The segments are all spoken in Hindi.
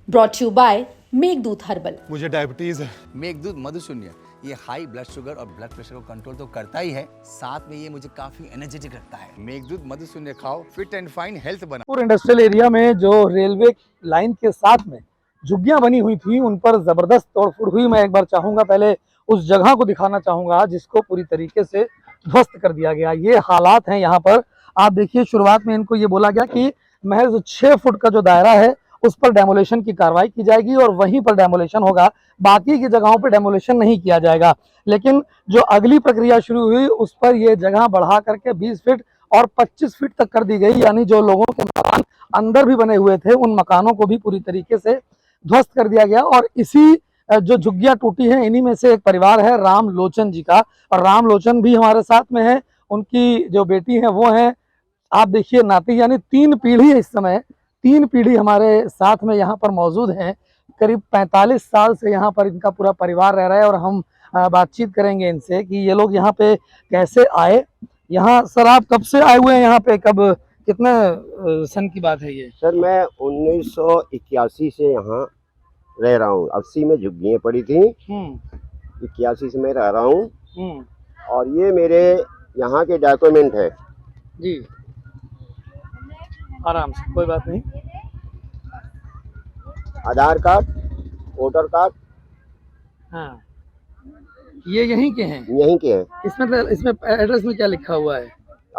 Brought you by Meghdoot herbal. मुझे डायबिटीज है। मेघदूत मधुशून्य ये हाई ब्लड शुगर और ब्लड प्रेशर को कंट्रोल तो करता ही है, साथ में ये मुझे काफी एनर्जेटिक रखता है। मेघदूत मधुशून्य खाओ, फिट एंड फाइन हेल्थ बना। पूरे इंडस्ट्रियल एरिया में जो रेलवे लाइन के साथ में झुग्गियां बनी हुई थी उन पर जबरदस्त तोड़फोड़ हुई। मैं एक बार चाहूंगा, पहले उस जगह को दिखाना चाहूंगा जिसको पूरी तरीके से ध्वस्त कर दिया गया। ये हालात हैं यहाँ पर। आप देखिए, शुरुआत में इनको ये बोला गया कि महज 6 फुट का जो दायरा है उस पर डेमोलेशन की कार्रवाई की जाएगी और वहीं पर डेमोलेशन होगा, बाकी की जगहों पर डेमोलेशन नहीं किया जाएगा। लेकिन जो अगली प्रक्रिया शुरू हुई उस पर यह जगह बढ़ा करके 20 फीट और 25 फीट तक कर दी गई, यानी जो लोगों के मकान अंदर भी बने हुए थे उन मकानों को भी पूरी तरीके से ध्वस्त कर दिया गया। और इसी जो झुग्गियां टूटी हैं इन्हीं में से एक परिवार है राम लोचन जी का, और राम लोचन भी हमारे साथ में है। उनकी जो बेटी है वो है, आप देखिए, नाती, यानी 3 पीढ़ी इस समय 3 पीढ़ी हमारे साथ में यहाँ पर मौजूद हैं। करीब 45 साल से यहाँ पर इनका पूरा परिवार रह रहा है और हम बातचीत करेंगे इनसे कि ये लोग यहाँ पे कैसे आए। यहाँ सर, आप कब से आए हुए हैं यहाँ पे, कब, कितने सन की बात है ये? सर मैं 1981 से यहाँ रह रहा हूँ। 80 में झुग्गियाँ पड़ी थी, 81 से मैं रह रहा हूँ। और ये मेरे यहाँ के डॉक्यूमेंट है जी। आराम से, कोई बात नहीं। आधार कार्ड, वोटर कार्ड। हाँ, ये यहीं के हैं? यहीं के हैं। इसमें एड्रेस में क्या लिखा हुआ है?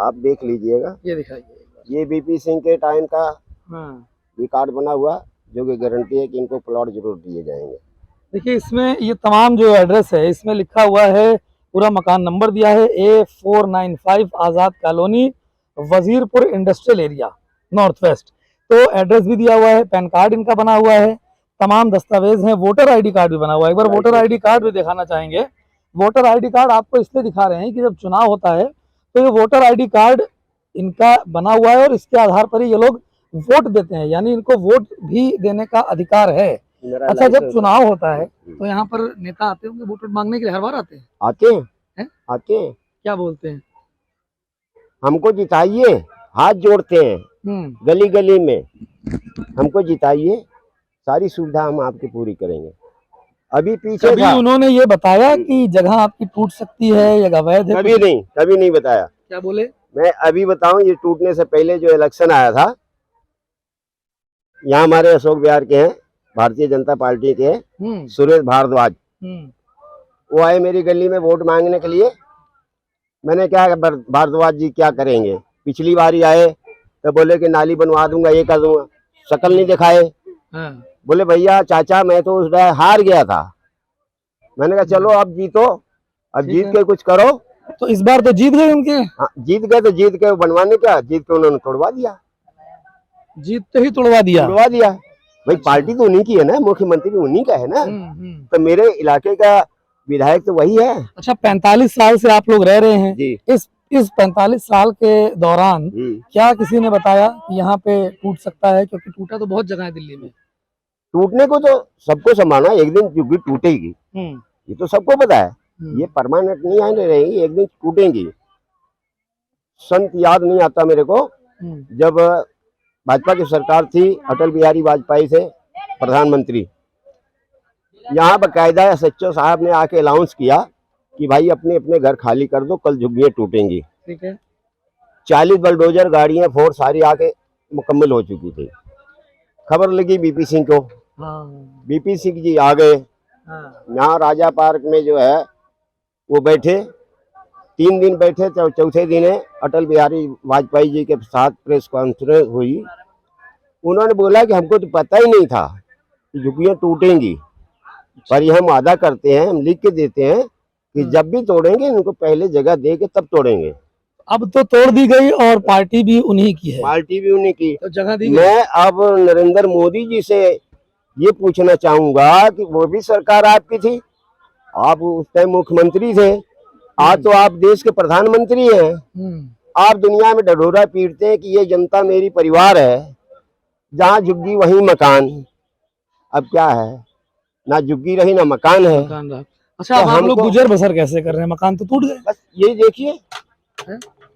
आप देख लीजिएगा। ये दिखाइए। ये बीपी सिंह के टाइम का हाँ, ये कार्ड बना हुआ, जो कि गारंटी है कि इनको प्लॉट जरूर दिए जाएंगे। देखिए, इसमें ये तमाम जो एड्रेस है इसमें लिखा हुआ है, पूरा मकान नंबर दिया है A495 Azad colony, Wazirpur industrial area, north west. तो एड्रेस भी दिया हुआ है, पैन कार्ड इनका बना हुआ है, तमाम दस्तावेज हैं, वोटर आईडी कार्ड भी बना हुआ है। एक बार वोटर आईडी कार्ड भी दिखाना चाहेंगे। वोटर आईडी कार्ड आपको इसलिए दिखा रहे हैं कि जब चुनाव होता है तो ये वोटर आईडी कार्ड इनका बना हुआ है और इसके आधार पर ही ये लोग वोट देते हैं, यानी इनको वोट भी देने का अधिकार है। अच्छा, जब चुनाव होता है तो यहाँ पर नेता आते होंगे वोट मांगने के लिए, हर बार आते हैं? आते हैं? आते हैं। क्या बोलते हैं? हमको जिताइए, हाथ जोड़ते हैं गली गली में, हमको जिताइए, सारी सुविधा हम आपकी पूरी करेंगे। अभी पीछे कभी उन्होंने ये बताया कि जगह आपकी टूट सकती है या अवैध है? कभी नहीं बताया। क्या बोले? मैं अभी बताऊं, ये टूटने से पहले जो इलेक्शन आया था, यहाँ हमारे अशोक विहार के हैं, भारतीय जनता पार्टी के सुरेश भारद्वाज, वो आए मेरी गली में वोट मांगने के लिए। मैंने क्या, भारद्वाज जी क्या करेंगे? पिछली बारी आए तो बोले कि नाली बनवा दूंगा, ये कर दूंगा, शक्ल नहीं दिखाए। बोले भैया चाचा, मैं तो उस बार हार गया था। मैंने कहा चलो अब जीतो, अब जीत के कुछ करो। तो इस बार तो जीत गए उनके? हाँ, जीत गए तो जीत के बनवाने क्या, जीत के उन्होंने तोड़वा दिया। जीतते ही तोड़वा दिया? भाई पार्टी तो उन्हीं की है ना, मुख्यमंत्री भी उन्हीं का है ना। तो मेरे इलाके का विधायक तो वही है। अच्छा, 45 साल से आप लोग रह रहे हैं जी। इस 45 साल के दौरान क्या किसी ने बताया कि यहाँ पे टूट सकता है? क्योंकि टूटा तो बहुत जगह है दिल्ली में। टूटने को तो सबको संभालना, एक दिन झुग्गी टूटेगी, ये तो सबको पता है। ये परमानेंट नहीं आने रहेगी, एक दिन टूटेंगी। संत याद नहीं आता मेरे को, जब भाजपा की सरकार थी, अटल बिहारी वाजपेयी थे प्रधानमंत्री, यहाँ बकायदा एसएचओ साहब ने आके अनाउंस किया कि भाई अपने अपने घर खाली कर दो, कल झुग्गियाँ टूटेंगी। ठीक है। 40 बुलडोजर गाड़ियां फोर्स सारी आके मुकम्मल हो चुकी थी। खबर लगी बीपी सिंह को, बीपी सिंह जी आ गए। यहाँ राजा पार्क में जो है वो बैठे, 3 दिन बैठे। चौथे दिन अटल बिहारी वाजपेयी जी के साथ प्रेस कॉन्फ्रेंस हुई। उन्होंने बोला कि हमको तो पता ही नहीं था कि झुग्गियाँ टूटेंगी, पर ये हम वादा करते हैं, हम लिख के देते हैं कि जब भी तोड़ेंगे इनको पहले जगह दे के तब तोड़ेंगे। अब तो तोड़ दी गई और पार्टी भी उन्हीं की है। पार्टी भी उन्हीं की, तो जगह दी गई। मैं अब नरेंद्र मोदी जी से ये पूछना चाहूंगा कि वो भी सरकार आपकी थी, आप उस टाइम मुख्यमंत्री थे, आज तो आप देश के प्रधानमंत्री हैं। आप दुनिया में ढढोरा पीटते हैं कि ये जनता मेरी परिवार है, जहाँ झुग्गी वहीं मकान। अब क्या है, ना झुग्गी रही ना मकान है। अच्छा, तो हम लोग गुजर बसर कैसे कर रहे हैं? मकान तो टूट गए। बस ये देखिए,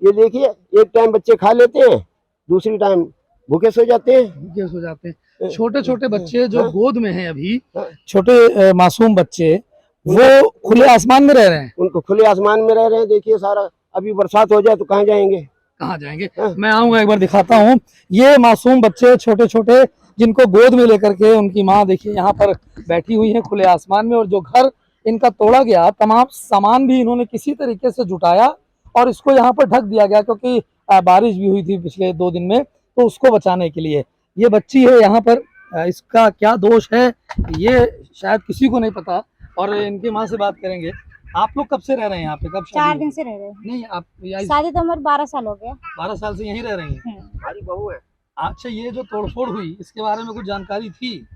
ये देखिए, एक टाइम बच्चे खा लेते हैं, दूसरी टाइम भूखे सो जाते हैं। भूखे सो जाते हैं। छोटे छोटे बच्चे जो हाँ। गोद में हैं अभी, हाँ। छोटे मासूम बच्चे, वो खुले आसमान में रह रहे हैं। उनको खुले आसमान में रह रहे हैं। देखिए सारा, अभी बरसात हो जाए तो कहाँ जाएंगे? कहाँ जाएंगे? हाँ। मैं आऊंगा, एक बार दिखाता हूँ। ये मासूम बच्चे छोटे छोटे जिनको गोद में लेकर के उनकी माँ देखिए यहाँ पर बैठी हुई है खुले आसमान में, और जो घर इनका तोड़ा गया, तमाम सामान भी इन्होंने किसी तरीके से जुटाया और इसको यहाँ पर ढक दिया गया, क्योंकि बारिश भी हुई थी पिछले 2 दिन में, तो उसको बचाने के लिए। ये बच्ची है यहाँ पर, इसका क्या दोष है ये शायद किसी को नहीं पता, और इनकी माँ से बात करेंगे। आप लोग कब से रह रहे हैं यहाँ पे? कब 4 शादी दिन हुई? से रह रहे हैं। नहीं, आप शादी तो हमारे 12 साल हो गया। 12 साल से यहीं रह रही हैं। हमारी बहू है। अच्छा, ये जो तोड़फोड़ हुई इसके बारे में कुछ जानकारी थी?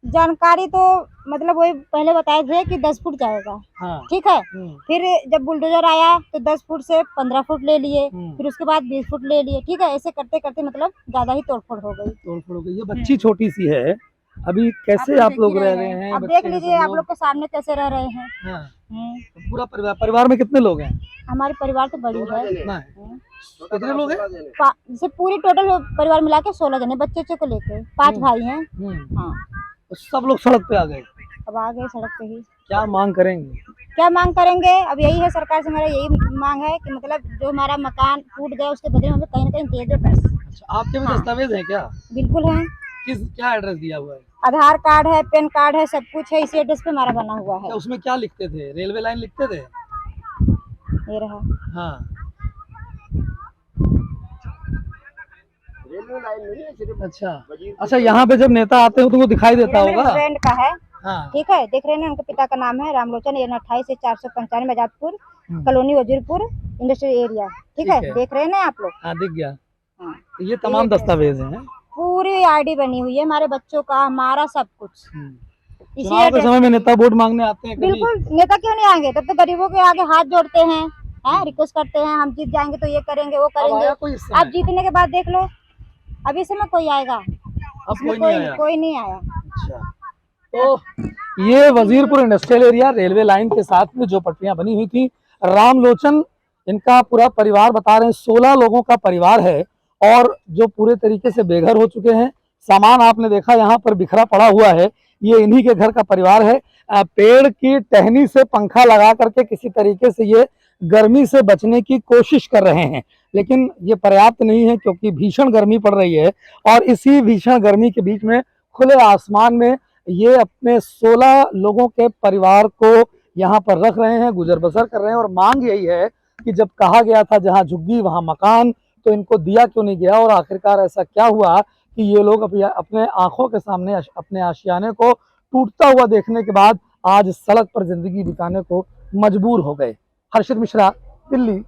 जानकारी तो मतलब वही पहले बताए थे कि 10 फुट जाएगा, हाँ। ठीक है। फिर जब बुलडोजर आया तो 10 फुट से 15 फुट ले लिए, हम्म। फिर उसके बाद 20 फुट ले लिए, ठीक है। ऐसे करते करते मतलब ज्यादा ही तोड़फोड़ हो गई। तोड़फोड़ हो गई। ये बच्ची छोटी सी है, अभी कैसे आप लोग रह रहे हैं? अब बच्चे देख हैं लीजिए सब आप लोग के सामने कैसे रह रहे हैं। हाँ। हम्म। पूरा परिवार में कितने लोग हैं? हमारे परिवार तो बड़ी है। कितना है? कितने लोग हैं? जैसे पूरी टोटल परिवार मिला के 16 जने, बच्चे को लेके 5 भाई हैं। हाँ, तो सब लोग सड़क पे आ गए। अब आ गए सड़क पे ही। क्या मांग करेंगे? क्या मांग करेंगे? अब यही है, सरकार से मेरा यही मांग है कि मतलब जो हमारा मकान टूट गया उसके बदले हमें कहीं ना कहीं दे दे बस। अच्छा, आपके भी हाँ। दस्तावेज है क्या? बिल्कुल है, क्या एड्रेस दिया हुआ है? आधार कार्ड है, पैन कार्ड है, सब कुछ है, इसी एड्रेस पे हमारा बना हुआ है। क्या उसमें क्या लिखते थे? रेलवे लाइन लिखते थे? ये रहा। हाँ। रेलवे लाइन नहीं है, सिर्फ अच्छा, यहाँ पे जब नेता आते हैं तो वो दिखाई देता मेरे होगा। फ्रेंड का है, हाँ। ठीक है। देख रहे हैं ना, उनके पिता का नाम है रामलोचन, 28 से 495 Azadpur colony, Wazirpur industrial area, ठीक है। ठीक है। देख रहे हैं ना आप लोग? हाँ, दिख गया। हाँ। ये तमाम दस्तावेज हैं। पूरी आईडी बनी हुई है हमारे बच्चों का, हमारा सब कुछ। इसी चुनाव के एड्रेस- समय में नेता वोट मांगने आते हैं कभी? बिल्कुल, नेता क्यों नहीं आएंगे? तब तो गरीबों के आगे हाथ जोड़ते हैं, रिक्वेस्ट करते हैं, हम जीत जाएंगे तो ये करेंगे वो अब करेंगे। आया कोई इस समय? आप जीतने के बाद देख लो, अभी समय कोई आएगा? अब इसमें कोई नहीं आया। कोई नहीं आया। अच्छा, तो ये Wazirpur industrial area railway line के साथ में जो पटरियां बनी हुई थी, रामलोचन इनका पूरा परिवार बता रहे हैं, 16 लोगों का परिवार है, और जो पूरे तरीके से बेघर हो चुके हैं। सामान आपने देखा यहाँ पर बिखरा पड़ा हुआ है, ये इन्हीं के घर का परिवार है। पेड़ की टहनी से पंखा लगा करके किसी तरीके से ये गर्मी से बचने की कोशिश कर रहे हैं, लेकिन ये पर्याप्त नहीं है, क्योंकि भीषण गर्मी पड़ रही है। और इसी भीषण गर्मी के बीच में खुले आसमान में ये अपने 16 लोगों के परिवार को यहाँ पर रख रहे हैं, गुजर बसर कर रहे हैं। और मांग यही है कि जब कहा गया था जहाँ झुग्गी वहाँ मकान, तो इनको दिया क्यों नहीं गया? और आखिरकार ऐसा क्या हुआ कि ये लोग अपने आंखों के सामने अपने आशियाने को टूटता हुआ देखने के बाद आज सड़क पर जिंदगी बिताने को मजबूर हो गए। हर्षित मिश्रा, दिल्ली।